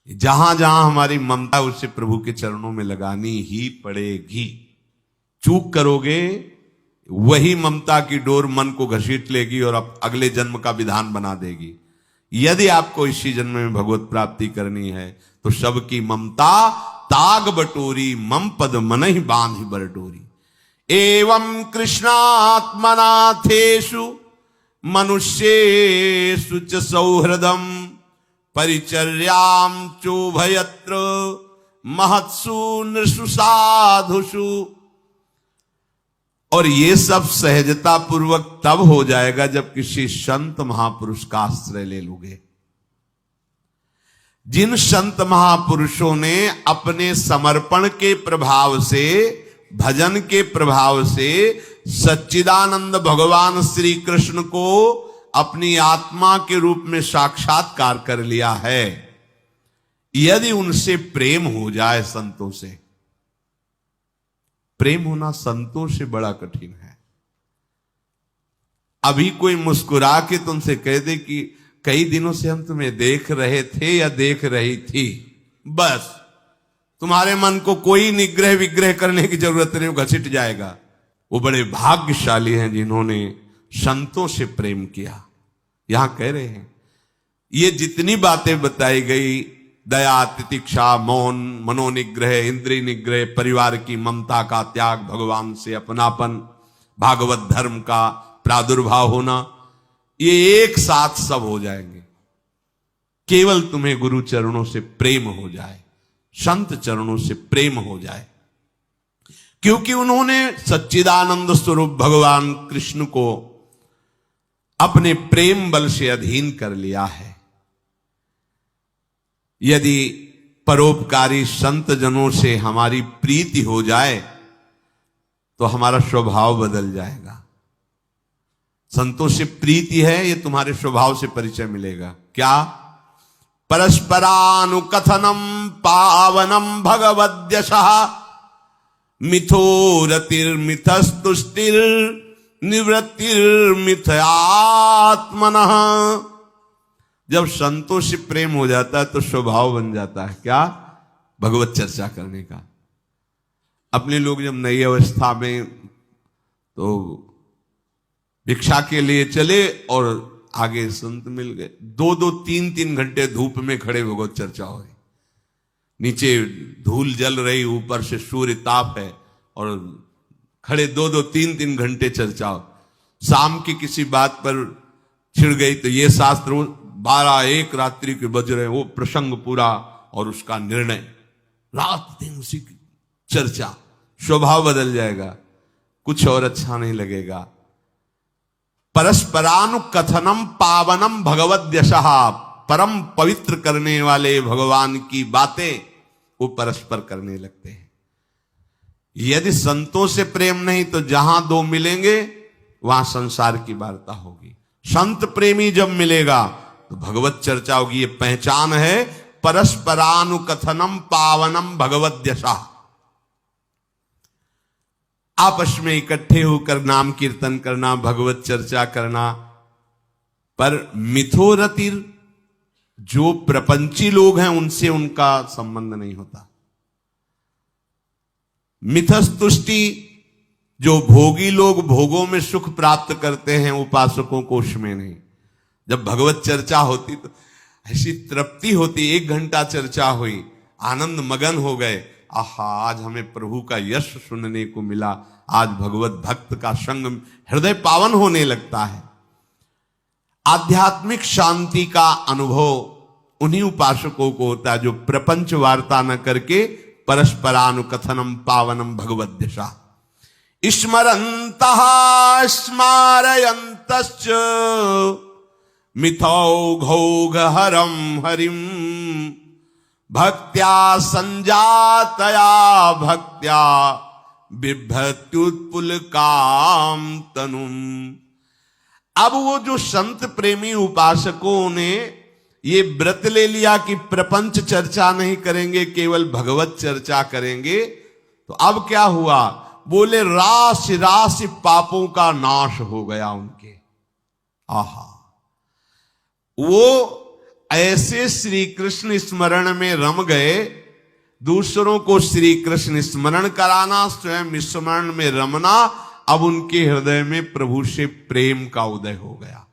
जहां जहां हमारी ममता उसे प्रभु के चरणों में लगानी ही पड़ेगी। चूक करोगे वही ममता की डोर मन को घसीट लेगी और अगले जन्म का विधान बना देगी। यदि आपको इसी जन्म में भगवत प्राप्ति करनी है तो सबकी ममता ताग बटोरी, मम पद मन ही बांध बर डोरी। एवं कृष्णात्मनाथेषु मनुष्येषु च सौहृदम परिचर्याम चोभयत्र महत्सु नृषु साधुषु। और ये सब सहजता पूर्वक तब हो जाएगा जब किसी संत महापुरुष का आश्रय ले लोगे। जिन संत महापुरुषों ने अपने समर्पण के प्रभाव से, भजन के प्रभाव से सच्चिदानंद भगवान श्री कृष्ण को अपनी आत्मा के रूप में साक्षात्कार कर लिया है, यदि उनसे प्रेम हो जाए, संतों से प्रेम होना संतों से बड़ा कठिन है। अभी कोई मुस्कुरा के तुमसे कह दे कि कई दिनों से हम तुम्हें देख रहे थे या देख रही थी, बस तुम्हारे मन को कोई निग्रह विग्रह करने की जरूरत नहीं, घसीट जाएगा। वो बड़े भाग्यशाली हैं जिन्होंने संतों से प्रेम किया। यहां कह रहे हैं ये जितनी बातें बताई गई, दया, तितिक्षा, मौन, मनोनिग्रह, इंद्रिय निग्रह, परिवार की ममता का त्याग, भगवान से अपनापन, भागवत धर्म का प्रादुर्भाव होना, ये एक साथ सब हो जाएंगे। केवल तुम्हें गुरु चरणों से प्रेम हो जाए, संत चरणों से प्रेम हो जाए, क्योंकि उन्होंने सच्चिदानंद स्वरूप भगवान कृष्ण को अपने प्रेम बल से अधीन कर लिया है। यदि परोपकारी संत जनों से हमारी प्रीति हो जाए तो हमारा स्वभाव बदल जाएगा। संतों से प्रीति है, ये तुम्हारे स्वभाव से परिचय मिलेगा। क्या? परस्परानुकथनम पावनम भगवद्यशः मिथो रतिर्मिथस्तुष्टिर निवृत्तिर्मिथयात्मनः। जब संतों से प्रेम हो जाता है तो स्वभाव बन जाता है क्या? भगवत चर्चा करने का। अपने लोग जब नई अवस्था में तो भिक्षा के लिए चले और आगे संत मिल गए, 2-2, 3-3 घंटे धूप में खड़े भगवत चर्चा हो रही, नीचे धूल जल रही, ऊपर से सूर्य ताप है और खड़े 2-2, 3-3 घंटे चर्चा हो। शाम की किसी बात पर छिड़ गई तो ये शास्त्र 12-1 रात्रि के बज रहे, वो प्रसंग पूरा और उसका निर्णय, रात दिन उसी की चर्चा। स्वभाव बदल जाएगा, कुछ और अच्छा नहीं लगेगा। परस्परानुकथनम पावनम भगवद्यशः, परम पवित्र करने वाले भगवान की बातें वो परस्पर करने लगते हैं। यदि संतों से प्रेम नहीं तो जहां दो मिलेंगे वहां संसार की वार्ता होगी। संत प्रेमी जब मिलेगा तो भगवत चर्चा होगी। ये पहचान है परस्परानुकथनम पावनम भगवद्यशः। आपस में इकट्ठे होकर नाम कीर्तन करना, भगवत चर्चा करना। पर मिथोरतिर, जो प्रपंची लोग हैं उनसे उनका संबंध नहीं होता। मिथस्तुष्टि, जो भोगी लोग भोगों में सुख प्राप्त करते हैं, उपासकों को उसमें नहीं। जब भगवत चर्चा होती तो ऐसी तृप्ति होती, 1 घंटा चर्चा हुई, आनंद मगन हो गए, आहा आज हमें प्रभु का यश सुनने को मिला, आज भगवत भक्त का संग, हृदय पावन होने लगता है। आध्यात्मिक शांति का अनुभव उन्हीं उपासकों को होता है जो प्रपंच वार्ता न करके परस्परानुकथनम पावनम भगवद्यशः स्मरन्तः स्मारयन्तश्च मिथौघौघहरं हरिं भक्त्या संजातया भक्त्या बिभ्रत्युत्पुलकाम तनुम। अब वो जो संत प्रेमी उपासकों ने ये व्रत ले लिया कि प्रपंच चर्चा नहीं करेंगे, केवल भगवत चर्चा करेंगे, तो अब क्या हुआ? बोले राशि राशि पापों का नाश हो गया उनके। आहा, वो ऐसे श्री कृष्ण स्मरण में रम गए, दूसरों को श्री कृष्ण स्मरण कराना, स्वयं स्मरण में रमना। अब उनके हृदय में प्रभु से प्रेम का उदय हो गया।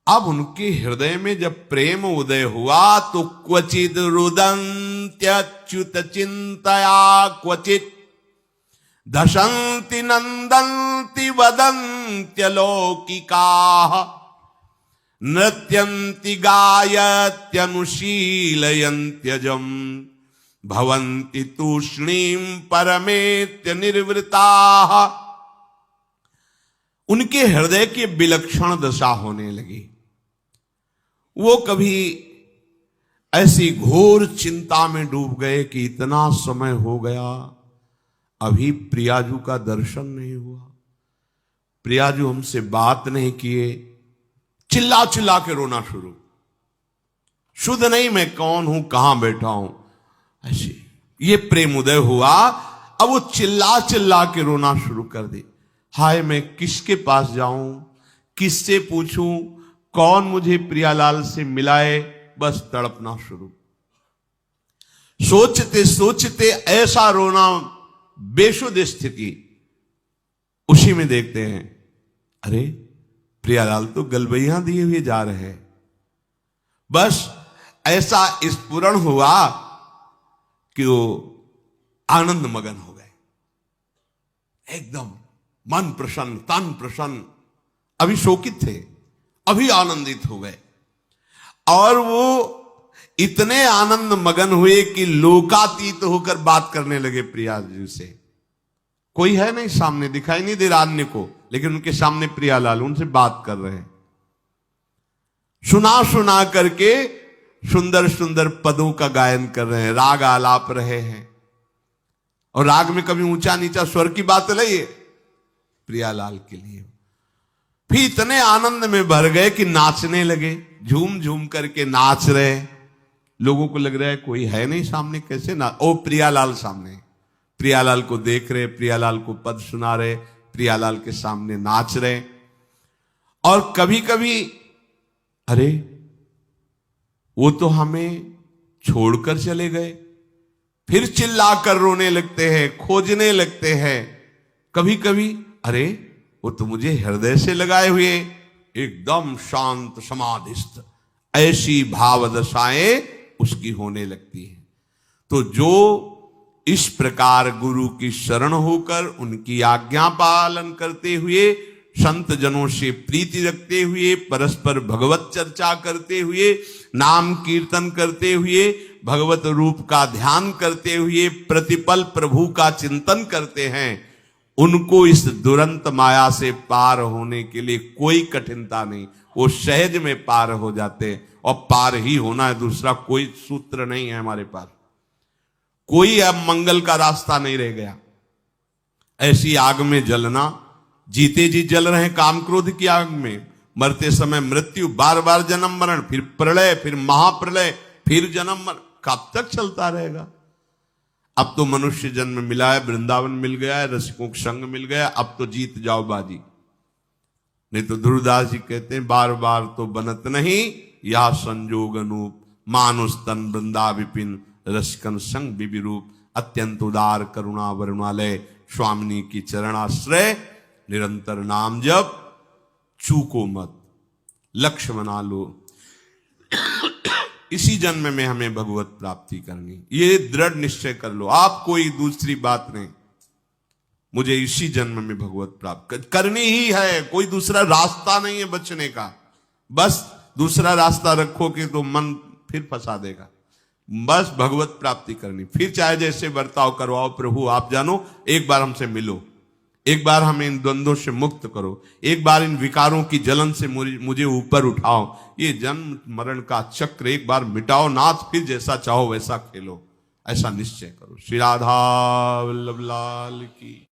अब उनके हृदय में जब प्रेम उदय हुआ तो क्वचित रुदन्त्यच्युत चिंतया, क्वचित दशन्ति नंदन्ति वदन्त्यलौकिकाः, नृत्यन्ति गायत्यनुशीलयन्त्यजम्, भवन्ति तूष्णीं परमेत्य निर्वृताः। उनके हृदय की विलक्षण दशा होने लगी। वो कभी ऐसी घोर चिंता में डूब गए कि इतना समय हो गया, अभी प्रियाजू का दर्शन नहीं हुआ, प्रियाजू हमसे बात नहीं किए। चिल्ला चिल्ला के रोना शुरू, शुद्ध नहीं मैं कौन हूं, कहां बैठा हूं, ऐसे ये प्रेम उदय हुआ। अब वो चिल्ला चिल्ला के रोना शुरू कर दे। हाय मैं किसके पास जाऊं, किससे पूछूं, कौन मुझे प्रियालाल से मिलाए, बस तड़पना शुरू। सोचते सोचते ऐसा रोना, बेशुद्ध स्थिति। उसी में देखते हैं अरे प्रियालाल तो गलबैया दिए हुए जा रहे हैं। बस ऐसा स्फुरण हुआ कि वो आनंद मगन हो गए, एकदम मन प्रसन्न, तन प्रसन्न। अभी शोकित थे, अभी आनंदित हो गए। और वो इतने आनंद मगन हुए कि लोकातीत होकर बात करने लगे प्रिया जी से। कोई है नहीं सामने, दिखाई नहीं दे रहा अन्य को, लेकिन उनके सामने प्रियालाल उनसे बात कर रहे हैं। सुना सुना करके सुंदर सुंदर पदों का गायन कर रहे हैं, राग आलाप रहे हैं। और राग में कभी ऊंचा नीचा स्वर की बात नहीं है प्रियालाल के लिए। फिर इतने आनंद में भर गए कि नाचने लगे, झूम झूम करके नाच रहे। लोगों को लग रहा है कोई है नहीं सामने, कैसे ना, ओ प्रियालाल सामने, प्रियालाल को देख रहे, प्रियालाल को पद सुना रहे, प्रियालाल के सामने नाच रहे। और कभी कभी अरे वो तो हमें छोड़कर चले गए, फिर चिल्लाकर रोने लगते हैं, खोजने लगते हैं। कभी कभी अरे वो तो मुझे हृदय से लगाए हुए, एकदम शांत समाधिस्थ, ऐसी भाव दशाएं उसकी होने लगती है। तो जो इस प्रकार गुरु की शरण होकर उनकी आज्ञा पालन करते हुए, संत जनों से प्रीति रखते हुए, परस्पर भगवत चर्चा करते हुए, नाम कीर्तन करते हुए, भगवत रूप का ध्यान करते हुए, प्रतिपल प्रभु का चिंतन करते हैं, उनको इस दुरंत माया से पार होने के लिए कोई कठिनता नहीं, वो सहज में पार हो जाते हैं। और पार ही होना है, दूसरा कोई सूत्र नहीं है हमारे पास। कोई अब मंगल का रास्ता नहीं रह गया। ऐसी आग में जलना, जीते जी जल रहे हैं काम क्रोध की आग में, मरते समय मृत्यु, बार बार जन्म मरण, फिर प्रलय, फिर महाप्रलय, फिर जन्म मरण, कब तक चलता रहेगा। अब तो मनुष्य जन्म मिला है, वृंदावन मिल गया है, रसिकों का संग मिल गया, अब तो जीत जाओ बाजी। नहीं तो ध्रुवदास जी कहते हैं बार बार तो बनत नहीं, या संजोग अनूप, मानुष तन वृंदा विपिन, रसिकन संग विविरूप, अत्यंत उदार करुणा वरुणालय, स्वामिनी की चरणाश्रय, निरंतर नाम जप, चूको मत, लक्ष्य बना लो। इसी जन्म में हमें भगवत प्राप्ति करनी, ये दृढ़ निश्चय कर लो आप, कोई दूसरी बात नहीं। मुझे इसी जन्म में भगवत प्राप्त करनी ही है, कोई दूसरा रास्ता नहीं है बचने का। बस दूसरा रास्ता रखोगे तो मन फिर फंसा देगा। बस भगवत प्राप्ति करनी, फिर चाहे जैसे बर्ताव करवाओ, प्रभु आप जानो, एक बार हमसे मिलो, एक बार हमें इन द्वंद्वों से मुक्त करो, एक बार इन विकारों की जलन से मुझे ऊपर उठाओ, ये जन्म मरण का चक्र एक बार मिटाओ नाथ, फिर जैसा चाहो वैसा खेलो, ऐसा निश्चय करो। श्री राधा वल्लभ लाल की।